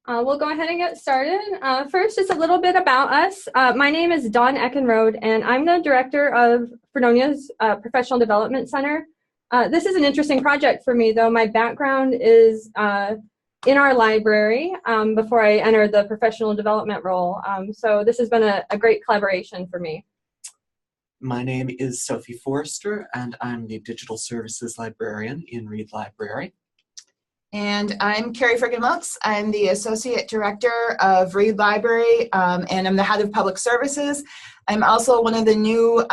We'll go ahead and get started. First, just a little bit about us. My name is Dawn Eckenrode, and I'm the director of Fredonia's Professional Development Center. This is an interesting project for me, though. My background is in our library before I entered the professional development role. So this has been a great collaboration for me. My name is Sophie Forrester, and I'm the Digital Services Librarian in Reed Library. And I'm Carrie Friggin-Wilkes. I'm the Associate Director of Reed Library, and I'm the Head of Public Services. I'm also one of the new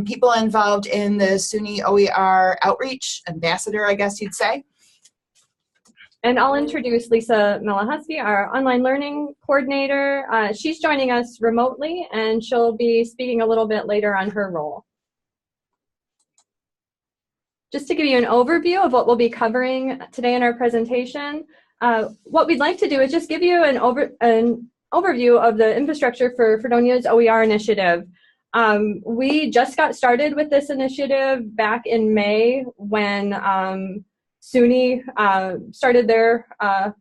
people involved in the SUNY OER Outreach, Ambassador, I guess you'd say. And I'll introduce Lisa Melahusky, our online learning coordinator. She's joining us remotely, and she'll be speaking a little bit later on her role. Just to give you an overview of what we'll be covering today in our presentation, what we'd like to do is just give you an overview of the infrastructure for Fredonia's OER initiative. We just got started with this initiative back in May when SUNY started their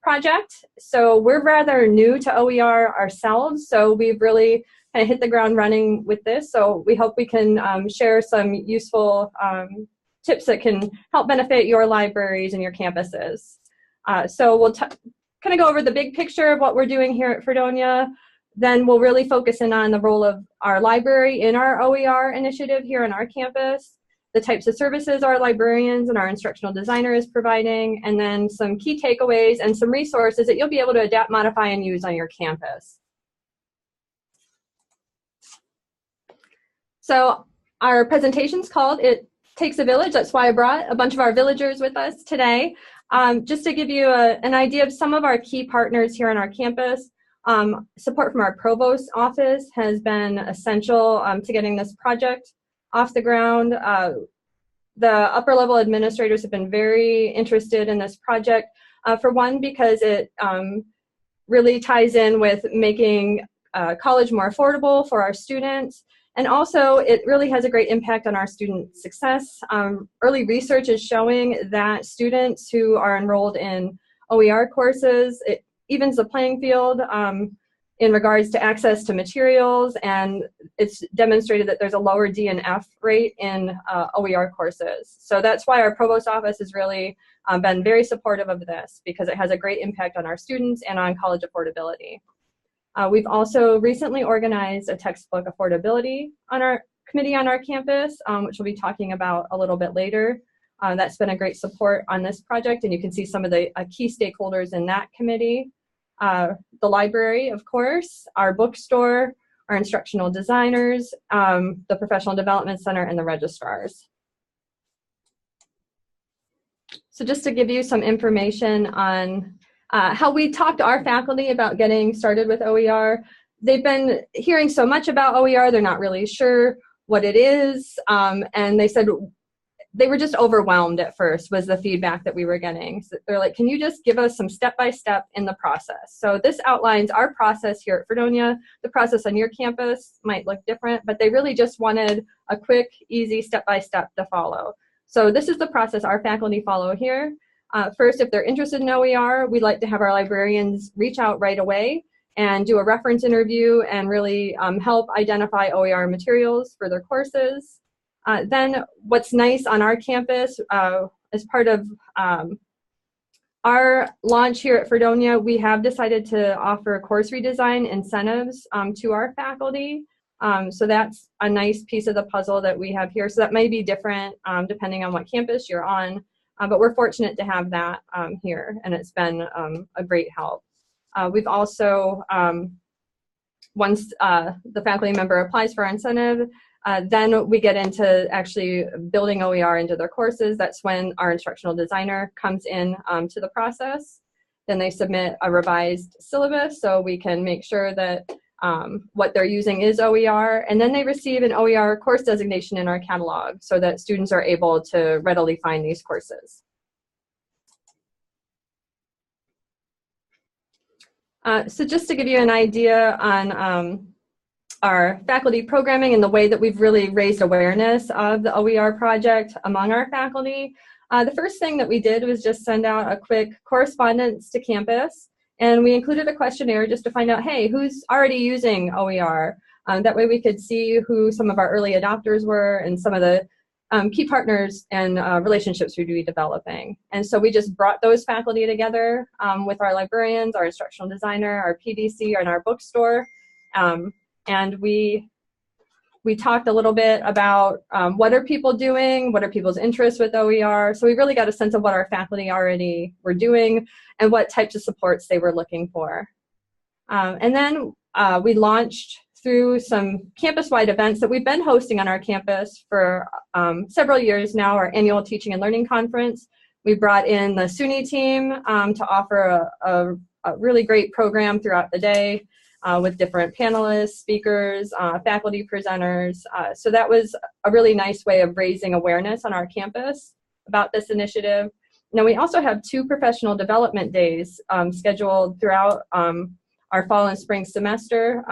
project. So we're rather new to OER ourselves, so we've really kind of hit the ground running with this. So we hope we can share some useful tips that can help benefit your libraries and your campuses. So we'll kind of go over the big picture of what we're doing here at Fredonia. Then we'll really focus in on the role of our library in our OER initiative here on our campus, the types of services our librarians and our instructional designer is providing, and then some key takeaways and some resources that you'll be able to adapt, modify, and use on your campus. So our presentation's called It Takes a Village. That's why I brought a bunch of our villagers with us today. Just to give you an idea of some of our key partners here on our campus, support from our provost office has been essential to getting this project off the ground. The upper level administrators have been very interested in this project. For one, because it really ties in with making college more affordable for our students. And also, it really has a great impact on our student success. Early research is showing that students who are enrolled in OER courses, it evens the playing field in regards to access to materials, and it's demonstrated that there's a lower D&F rate in OER courses. So that's why our provost office has really been very supportive of this, because it has a great impact on our students and on college affordability. We've also recently organized a textbook affordability on our committee on our campus, which we'll be talking about a little bit later. That's been a great support on this project, and you can see some of the key stakeholders in that committee. The library, of course, our bookstore, our instructional designers, the Professional Development Center, and the registrars. So just to give you some information on how we talked to our faculty about getting started with OER. They've been hearing so much about OER, they're not really sure what it is, and they said they were just overwhelmed at first was the feedback that we were getting. So they're like, can you just give us some step-by-step in the process? So this outlines our process here at Fredonia. The process on your campus might look different, but they really just wanted a quick, easy step-by-step to follow. So this is the process our faculty follow here. First, if they're interested in OER, we'd like to have our librarians reach out right away and do a reference interview and really help identify OER materials for their courses. Then what's nice on our campus, as part of our launch here at Fredonia, we have decided to offer course redesign incentives to our faculty. So that's a nice piece of the puzzle that we have here. So that may be different depending on what campus you're on. But we're fortunate to have that here, and it's been a great help. We've also, once the faculty member applies for our incentive, then we get into actually building OER into their courses. That's when our instructional designer comes in to the process. Then they submit a revised syllabus so we can make sure that what they're using is OER, and then they receive an OER course designation in our catalog so that students are able to readily find these courses. So just to give you an idea on our faculty programming and the way that we've really raised awareness of the OER project among our faculty, the first thing that we did was just send out a quick correspondence to campus And we included a questionnaire just to find out, hey, who's already using OER? That way we could see who some of our early adopters were and some of the key partners and relationships we'd be developing. And so we just brought those faculty together with our librarians, our instructional designer, our PDC, and our bookstore. And we talked a little bit about what are people doing, what are people's interests with OER. So we really got a sense of what our faculty already were doing and what types of supports they were looking for. And then we launched through some campus-wide events that we've been hosting on our campus for several years now, our annual Teaching and Learning Conference. We brought in the SUNY team to offer a really great program throughout the day with different panelists, speakers, faculty presenters. So that was a really nice way of raising awareness on our campus about this initiative. Now we also have 2 professional development days scheduled throughout our fall and spring semester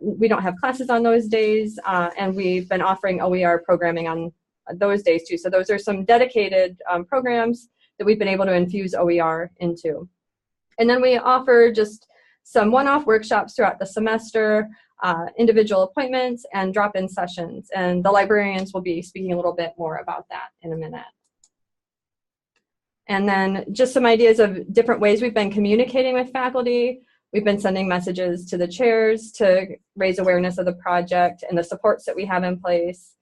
we don't have classes on those days, and we've been offering OER programming on those days too. So those are some dedicated programs that we've been able to infuse OER into. And then we offer just some one-off workshops throughout the semester, individual appointments, and drop-in sessions. And the librarians will be speaking a little bit more about that in a minute. And then just some ideas of different ways we've been communicating with faculty. We've been sending messages to the chairs to raise awareness of the project and the supports that we have in place.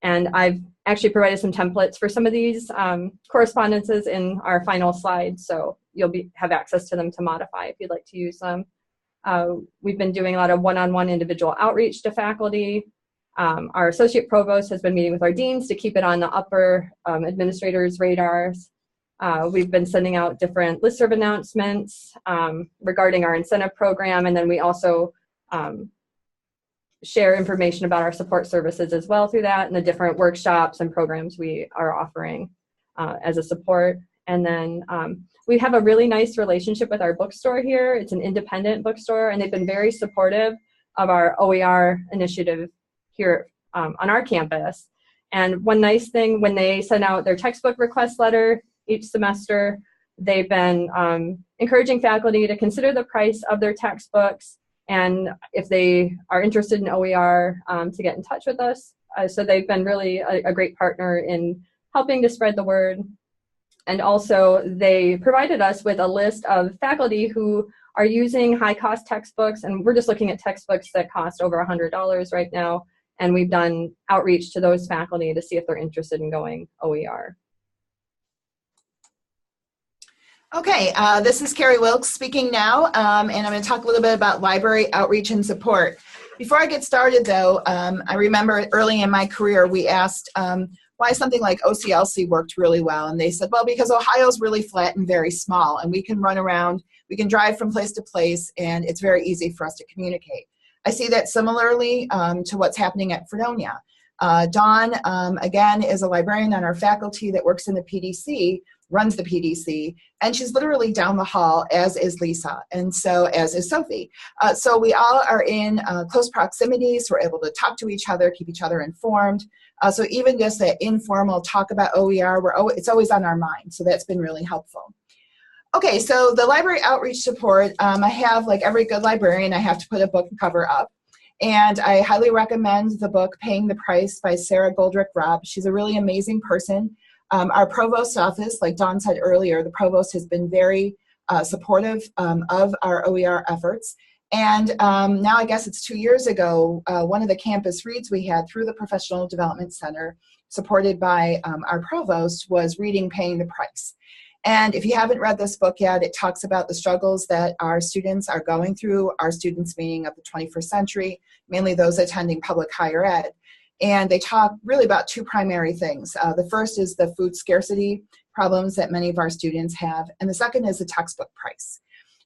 And I've actually provided some templates for some of these correspondences in our final slides, so you'll have access to them to modify if you'd like to use them. We've been doing a lot of one-on-one individual outreach to faculty. Our associate provost has been meeting with our deans to keep it on the upper administrators' radars. We've been sending out different listserv announcements regarding our incentive program, and then we also share information about our support services as well through that and the different workshops and programs we are offering as a support. And then we have a really nice relationship with our bookstore here. It's an independent bookstore, and they've been very supportive of our OER initiative here on our campus. And one nice thing, when they send out their textbook request letter each semester, they've been encouraging faculty to consider the price of their textbooks, and if they are interested in OER, to get in touch with us. So they've been really a great partner in helping to spread the word. And also they provided us with a list of faculty who are using high-cost textbooks, and we're just looking at textbooks that cost over $100 right now, and we've done outreach to those faculty to see if they're interested in going OER. Okay, this is Carrie Wilkes speaking now, and I'm going to talk a little bit about library outreach and support. Before I get started, though, I remember early in my career we asked why something like OCLC worked really well, and they said, well, because Ohio's really flat and very small, and we can run around, we can drive from place to place, and it's very easy for us to communicate. I see that similarly to what's happening at Fredonia. Dawn, again, is a librarian on our faculty that works in the PDC, runs the PDC, and she's literally down the hall, as is Lisa, and so as is Sophie. So we all are in close proximity, so we're able to talk to each other, keep each other informed. So even just that informal talk about OER, it's always on our mind, so that's been really helpful. Okay, so the library outreach support, I have, like every good librarian, I have to put a book cover up. And I highly recommend the book Paying the Price by Sarah Goldrick-Robb. She's a really amazing person. Our provost's office, like Dawn said earlier, the provost has been very supportive of our OER efforts. And now I guess it's 2 years ago, one of the campus reads we had through the Professional Development Center, supported by our provost, was reading Paying the Price. And if you haven't read this book yet, it talks about the struggles that our students are going through, our students meaning of the 21st century, mainly those attending public higher ed. And they talk really about 2 primary things. The first is the food scarcity problems that many of our students have, and the second is the textbook price.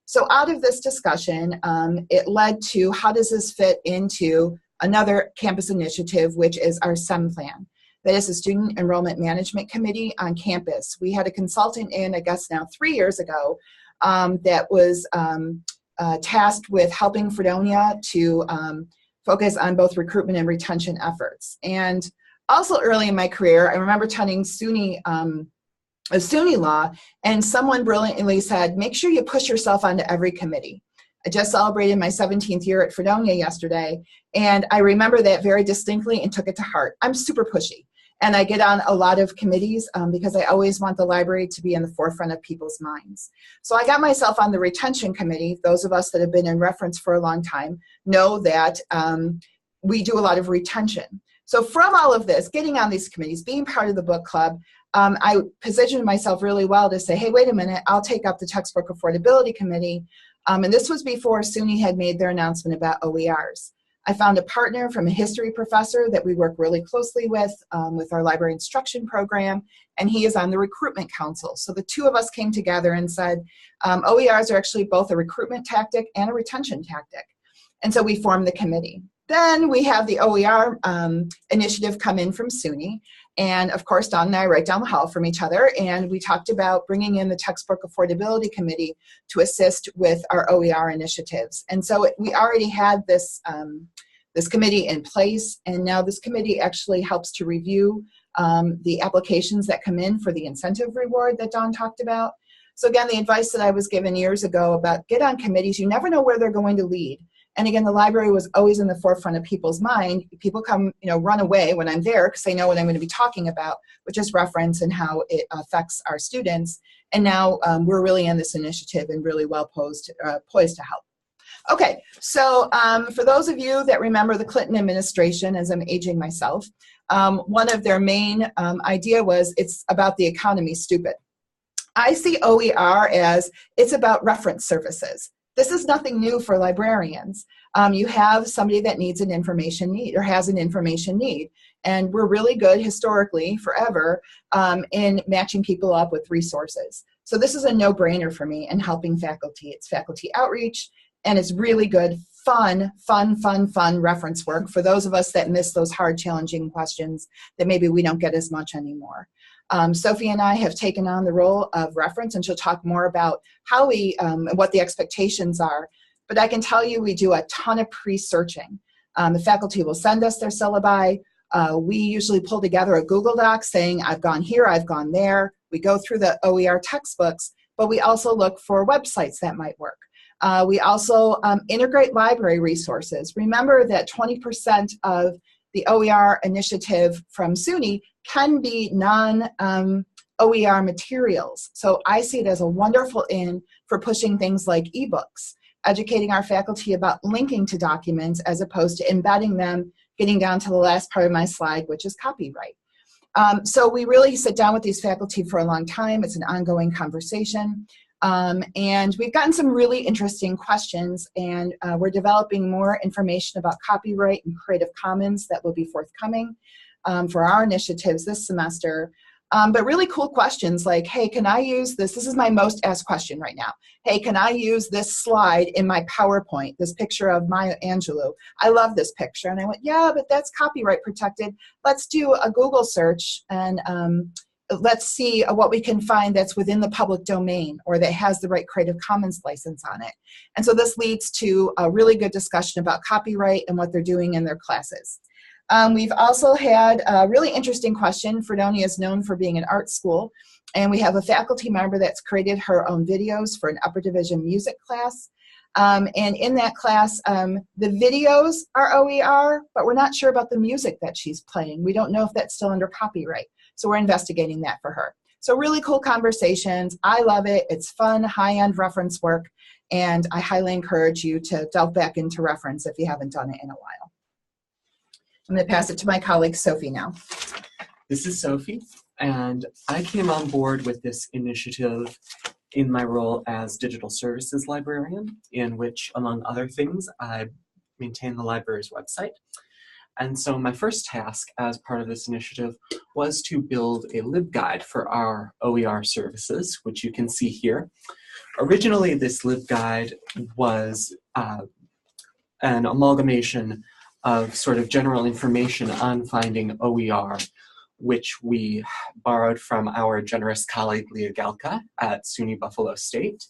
So out of this discussion, it led to how does this fit into another campus initiative, which is our SEM plan. That is the Student Enrollment Management Committee on campus. We had a consultant in, I guess now 3 years ago, that was tasked with helping Fredonia to focus on both recruitment and retention efforts. And also early in my career, I remember attending SUNY SUNYLA, and someone brilliantly said, make sure you push yourself onto every committee. I just celebrated my 17th year at Fredonia yesterday, and I remember that very distinctly and took it to heart. I'm super pushy, and I get on a lot of committees because I always want the library to be in the forefront of people's minds. So I got myself on the retention committee. Those of us that have been in reference for a long time know that we do a lot of retention. So from all of this, getting on these committees, being part of the book club, I positioned myself really well to say, hey, wait a minute, I'll take up the textbook affordability committee. And this was before SUNY had made their announcement about OERs. I found a partner from a history professor that we work really closely with our library instruction program, and he is on the recruitment council. So the two of us came together and said, OERs are actually both a recruitment tactic and a retention tactic. And so we formed the committee. Then we have the OER initiative come in from SUNY. And of course, Don and I are right down the hall from each other. And we talked about bringing in the Textbook Affordability Committee to assist with our OER initiatives. And so we already had this, this committee in place. And now this committee actually helps to review the applications that come in for the incentive reward that Don talked about. So again, the advice that I was given years ago about get on committees, you never know where they're going to lead. And again, the library was always in the forefront of people's mind. People come, run away when I'm there because they know what I'm going to be talking about, which is reference and how it affects our students. And now we're really in this initiative and really well poised to help. Okay, so for those of you that remember the Clinton administration, as I'm aging myself, one of their main idea was it's about the economy, stupid. I see OER as it's about reference services. This is nothing new for librarians. You have somebody that needs an information need or has an information need. And we're really good historically, forever, in matching people up with resources. So this is a no-brainer for me in helping faculty. It's faculty outreach, and it's really good, fun reference work for those of us that miss those hard, challenging questions that maybe we don't get as much anymore. Sophie and I have taken on the role of reference, and she'll talk more about how we, what the expectations are. But I can tell you we do a ton of pre-searching. The faculty will send us their syllabi. We usually pull together a Google Doc saying, I've gone here, I've gone there. We go through the OER textbooks, but we also look for websites that might work. We also integrate library resources. Remember that 20% of the OER initiative from SUNY can be non-OER materials. So I see it as a wonderful in for pushing things like ebooks, educating our faculty about linking to documents as opposed to embedding them, getting down to the last part of my slide, which is copyright. So we really sit down with these faculty for a long time. It's an ongoing conversation. And we've gotten some really interesting questions, and we're developing more information about copyright and Creative Commons that will be forthcoming for our initiatives this semester. But really cool questions like, hey, can I use this? This is my most asked question right now. Hey, can I use this slide in my PowerPoint, this picture of Maya Angelou? I love this picture. And I went, yeah, but that's copyright protected. Let's do a Google search and let's see what we can find that's within the public domain or that has the right Creative Commons license on it. And so this leads to a really good discussion about copyright and what they're doing in their classes. We've also had a really interesting question. Fredonia is known for being an art school, and we have a faculty member that's created her own videos for an upper division music class. And in that class, the videos are OER, but we're not sure about the music that she's playing. We don't know if that's still under copyright. So we're investigating that for her. So really cool conversations. I love it. It's fun, high-end reference work, and I highly encourage you to delve back into reference if you haven't done it in a while. I'm going to pass it to my colleague, Sophie, now. This is Sophie, and I came on board with this initiative in my role as digital services librarian, in which, among other things, I maintain the library's website. And so my first task as part of this initiative was to build a LibGuide for our OER services, which you can see here. Originally, this LibGuide was an amalgamation of sort of general information on finding OER, which we borrowed from our generous colleague Leah Galka at SUNY Buffalo State.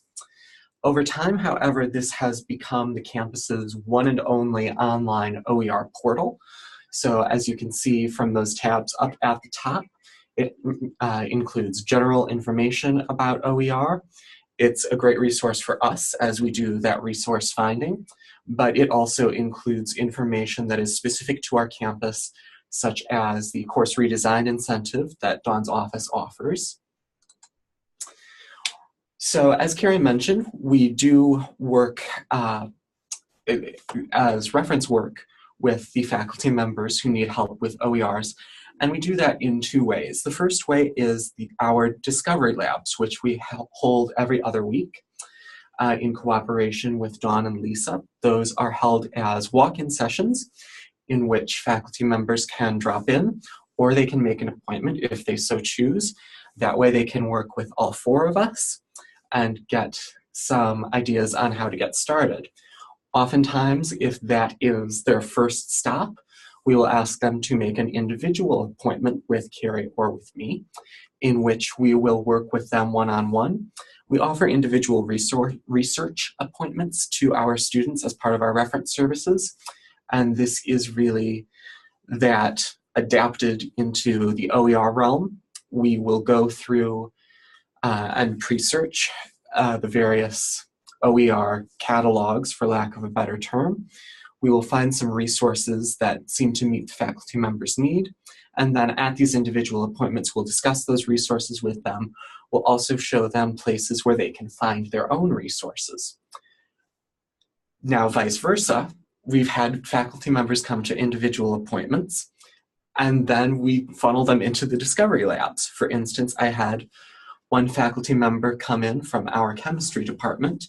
Over time, however, this has become the campus's one and only online OER portal. So as you can see from those tabs up at the top, It includes general information about OER. It's a great resource for us as we do that resource finding, but it also includes information that is specific to our campus, such as the course redesign incentive that Dawn's office offers. So as Carrie mentioned, we do work as reference work with the faculty members who need help with OERs, and we do that in two ways. The first way is our discovery labs, which we hold every other week in cooperation with Dawn and Lisa. Those are held as walk-in sessions in which faculty members can drop in, or they can make an appointment if they so choose. That way they can work with all four of us and get some ideas on how to get started. Oftentimes, if that is their first stop, we will ask them to make an individual appointment with Carrie or with me, in which we will work with them one-on-one. We offer individual research appointments to our students as part of our reference services, and this is really that adapted into the OER realm. We will go through and pre-search the various OER catalogs, for lack of a better term. We will find some resources that seem to meet the faculty members' need, and then at these individual appointments, we'll discuss those resources with them. We'll also show them places where they can find their own resources. Now, vice versa, we've had faculty members come to individual appointments, and then we funnel them into the discovery labs. For instance, I had one faculty member come in from our chemistry department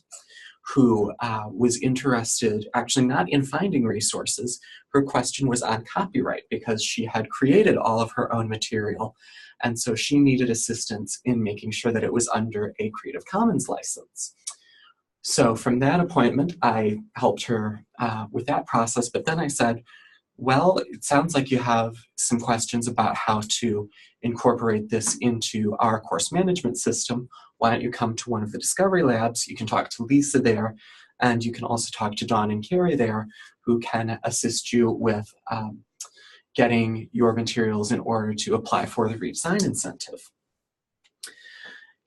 who was interested, actually not in finding resources. Her question was on copyright because she had created all of her own material, and so she needed assistance in making sure that it was under a Creative Commons license. So from that appointment, I helped her with that process, but then I said, well, it sounds like you have some questions about how to incorporate this into our course management system. Why don't you come to one of the discovery labs? You can talk to Lisa there, and you can also talk to Dawn and Carrie there, who can assist you with getting your materials in order to apply for the redesign incentive.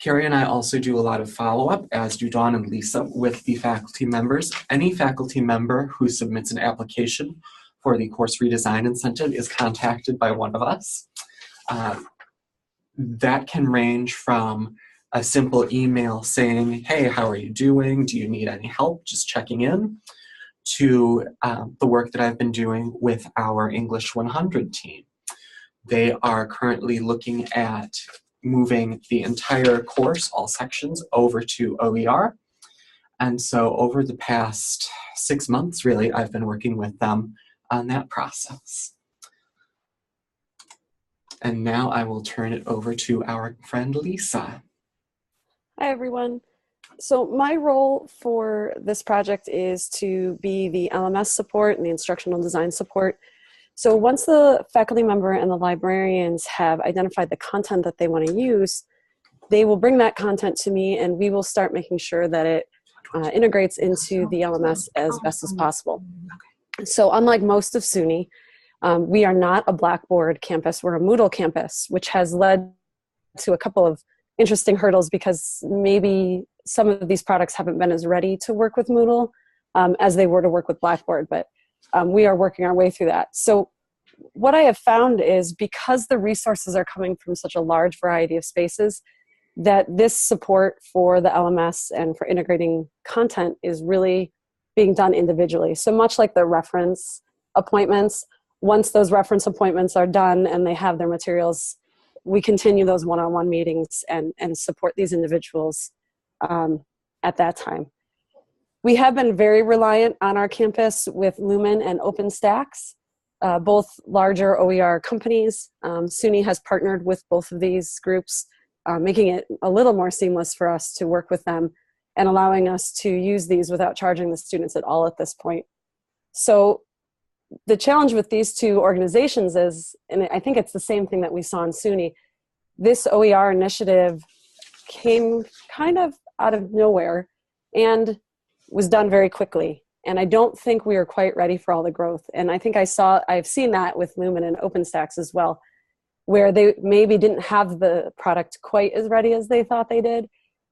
Carrie and I also do a lot of follow-up, as do Dawn and Lisa, with the faculty members. Any faculty member who submits an application for the course redesign incentive is contacted by one of us. That can range from a simple email saying, hey, how are you doing? Do you need any help? Just checking in, to the work that I've been doing with our English 100 team. They are currently looking at moving the entire course, all sections, over to OER. And so over the past 6 months, really, I've been working with them on that process. And now I will turn it over to our friend Lisa. Hi, everyone. So my role for this project is to be the LMS support and the instructional design support. So once the faculty member and the librarians have identified the content that they want to use, they will bring that content to me, and we will start making sure that it integrates into the LMS as best as possible. So unlike most of SUNY, we are not a Blackboard campus, we're a Moodle campus, which has led to a couple of interesting hurdles because maybe some of these products haven't been as ready to work with Moodle as they were to work with Blackboard, but we are working our way through that. So what I have found is because the resources are coming from such a large variety of spaces, that this support for the LMS and for integrating content is really being done individually. So much like the reference appointments, once those reference appointments are done and they have their materials, we continue those one-on-one meetings and support these individuals at that time. We have been very reliant on our campus with Lumen and OpenStax, both larger OER companies. SUNY has partnered with both of these groups, making it a little more seamless for us to work with them and allowing us to use these without charging the students at all at this point. So the challenge with these two organizations is, and I think it's the same thing that we saw in SUNY, this OER initiative came kind of out of nowhere and was done very quickly. And I don't think we are quite ready for all the growth. And I think I've seen that with Lumen and OpenStax as well. where they maybe didn't have the product quite as ready as they thought they did.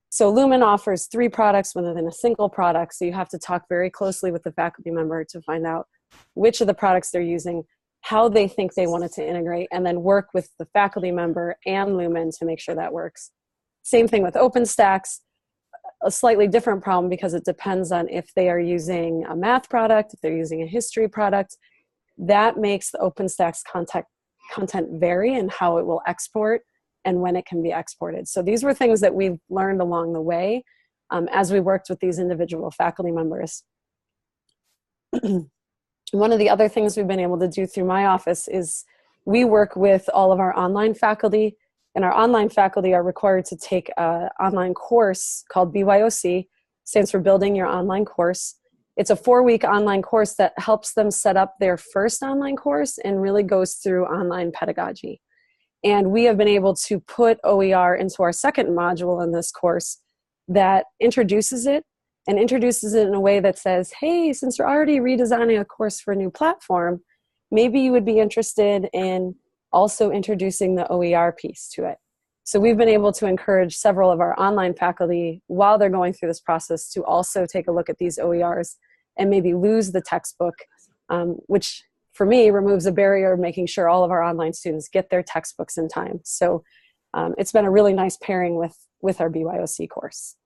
So Lumen offers 3 products rather than a single product, so you have to talk very closely with the faculty member to find out which of the products they're using, how they think they want it to integrate, and then work with the faculty member and Lumen to make sure that works. Same thing with OpenStax, a slightly different problem because it depends on if they are using a math product, if they're using a history product. That makes the OpenStax content vary in how it will export and when it can be exported. So these were things that we've learned along the way as we worked with these individual faculty members. One of the other things we've been able to do through my office is we work with all of our online faculty, and our online faculty are required to take an online course called BYOC, stands for Building Your Online Course. It's a 4-week online course that helps them set up their first online course and really goes through online pedagogy. And we have been able to put OER into our second module in this course that introduces it, and introduces it in a way that says, hey, since you're already redesigning a course for a new platform, maybe you would be interested in also introducing the OER piece to it. So we've been able to encourage several of our online faculty while they're going through this process to also take a look at these OERs and maybe lose the textbook, which for me removes a barrier of making sure all of our online students get their textbooks in time. So it's been a really nice pairing with our BYOC course.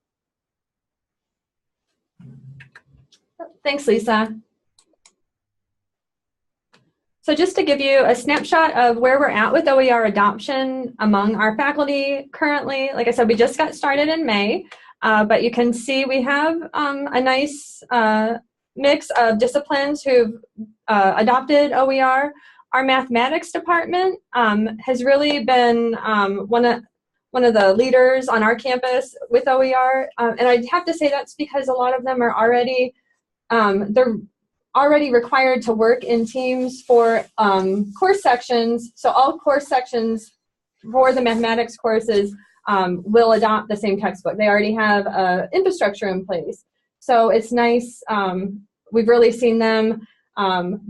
Thanks, Lisa. So just to give you a snapshot of where we're at with OER adoption among our faculty currently, like I said, we just got started in May, but you can see we have a nice mix of disciplines who've adopted OER. Our mathematics department has really been one of the leaders on our campus with OER, and I'd have to say that's because a lot of them are already they're already required to work in teams for course sections. So all course sections for the mathematics courses will adopt the same textbook. They already have infrastructure in place. So it's nice. We've really seen them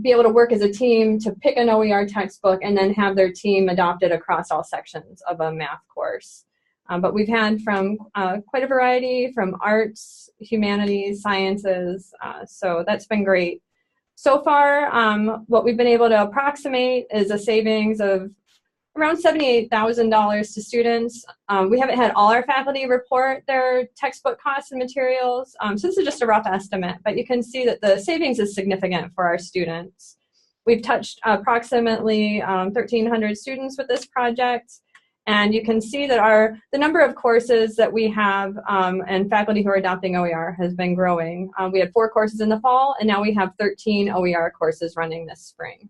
be able to work as a team to pick an OER textbook and then have their team adopted across all sections of a math course. But we've had from quite a variety, from arts, humanities, sciences, so that's been great. So far, what we've been able to approximate is a savings of around $78,000 to students. We haven't had all our faculty report their textbook costs and materials, so this is just a rough estimate, but you can see that the savings is significant for our students. We've touched approximately 1,300 students with this project, and you can see that the number of courses that we have and faculty who are adopting OER has been growing. We had 4 courses in the fall, and now we have 13 OER courses running this spring.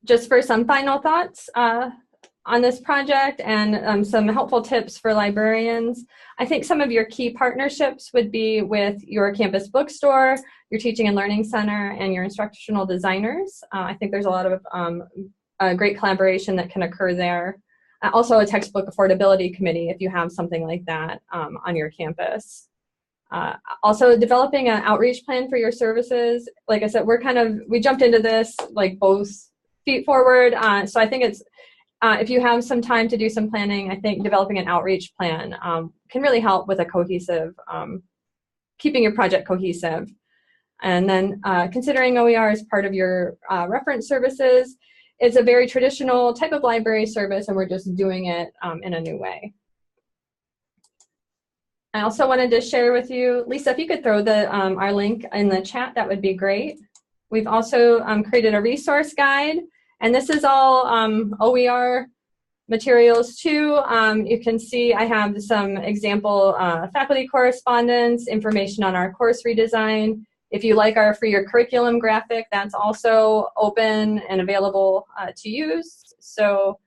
Just for some final thoughts on this project and some helpful tips for librarians, I think some of your key partnerships would be with your campus bookstore, your teaching and learning center, and your instructional designers. I think there's a lot of great collaboration that can occur there. Also a textbook affordability committee if you have something like that on your campus. Also developing an outreach plan for your services. Like I said, we jumped into this like both feet forward. So I think it's, if you have some time to do some planning, I think developing an outreach plan can really help with a cohesive, keeping your project cohesive. And then considering OER as part of your reference services. It's a very traditional type of library service, and we're just doing it in a new way. I also wanted to share with you, Lisa, if you could throw our link in the chat, that would be great. We've also created a resource guide, and this is all OER materials too. You can see I have some example faculty correspondence, information on our course redesign. If you like our For Your Curriculum graphic, that's also open and available to use. So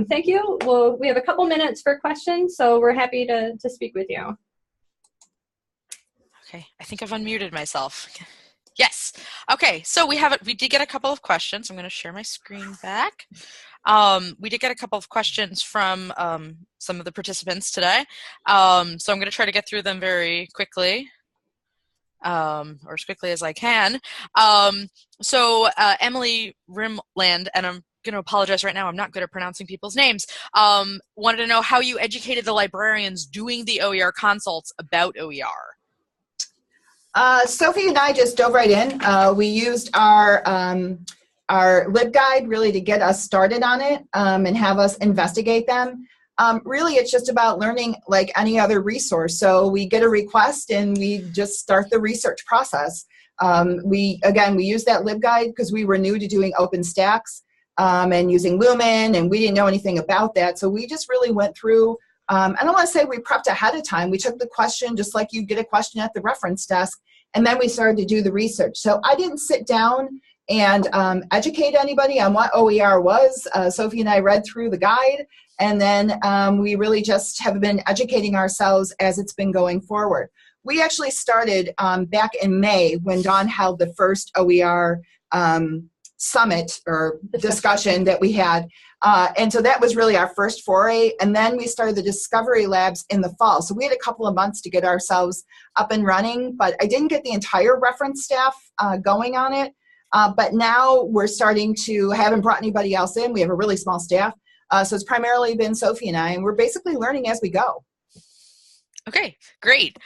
thank you. We have a couple minutes for questions, so we're happy to speak with you. Okay, I think I've unmuted myself. Yes. Okay, so we did get a couple of questions. I'm going to share my screen back. We did get a couple of questions from some of the participants today. So I'm going to try to get through them very quickly. Or as quickly as I can. So Emily Rimland, and I'm going to apologize right now. I'm not good at pronouncing people's names. Wanted to know how you educated the librarians doing the OER consults about OER. Sophie and I just dove right in. We used our LibGuide really to get us started on it and have us investigate them. Really, it's just about learning like any other resource. So we get a request and we just start the research process. We use that LibGuide because we were new to doing OpenStax and using Lumen, and we didn't know anything about that. So we just really went through. I don't want to say we prepped ahead of time. We took the question just like you get a question at the reference desk, and then we started to do the research. So I didn't sit down and educate anybody on what OER was. Sophie and I read through the guide, and then we really just have been educating ourselves as it's been going forward. We actually started back in May when Dawn held the first OER summit or discussion that we had. And so that was really our first foray. And then we started the Discovery Labs in the fall. So we had a couple of months to get ourselves up and running, but I didn't get the entire reference staff going on it. But now we're starting to, haven't brought anybody else in. We have a really small staff. So it's primarily been Sophie and I, and we're basically learning as we go. Okay, great.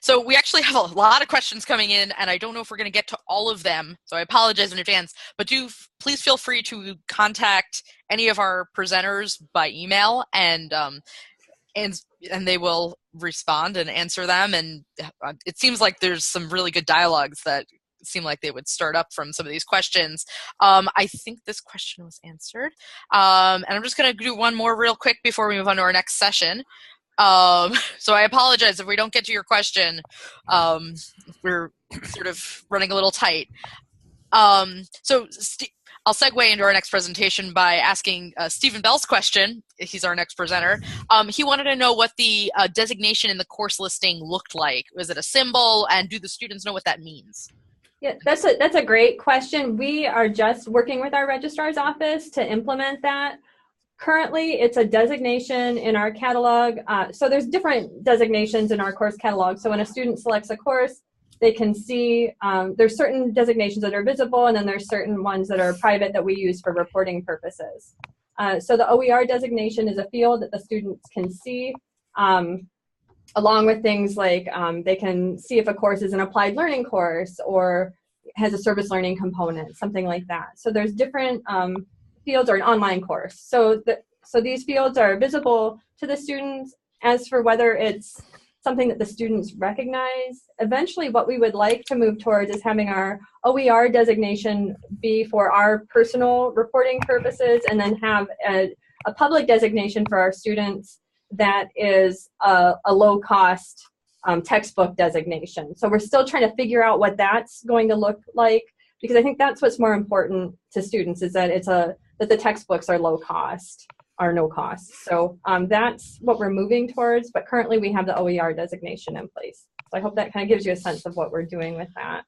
So we actually have a lot of questions coming in, and I don't know if we're going to get to all of them, so I apologize in advance. But please feel free to contact any of our presenters by email, and they will respond and answer them. And it seems like there's some really good dialogues that seem like they would start up from some of these questions. I think this question was answered, and I'm just going to do one more real quick before we move on to our next session. So I apologize if we don't get to your question. We're sort of running a little tight. So I'll segue into our next presentation by asking Stephen Bell's question. He's our next presenter. He wanted to know what the designation in the course listing looked like. Was it a symbol, and do the students know what that means? Yeah, that's a great question. We are just working with our registrar's office to implement that. Currently, it's a designation in our catalog. So there's different designations in our course catalog. So when a student selects a course, they can see there's certain designations that are visible, and then there's certain ones that are private that we use for reporting purposes. So the OER designation is a field that the students can see, along with things like they can see if a course is an applied learning course or has a service learning component, something like that. So there's different fields, or an online course. So these fields are visible to the students. As for whether it's something that the students recognize, eventually what we would like to move towards is having our OER designation be for our personal reporting purposes, and then have a public designation for our students that is a low-cost textbook designation. So we're still trying to figure out what that's going to look like, because I think that's what's more important to students, is that that the textbooks are low cost or no cost. So that's what we're moving towards, but currently we have the OER designation in place. So I hope that kind of gives you a sense of what we're doing with that.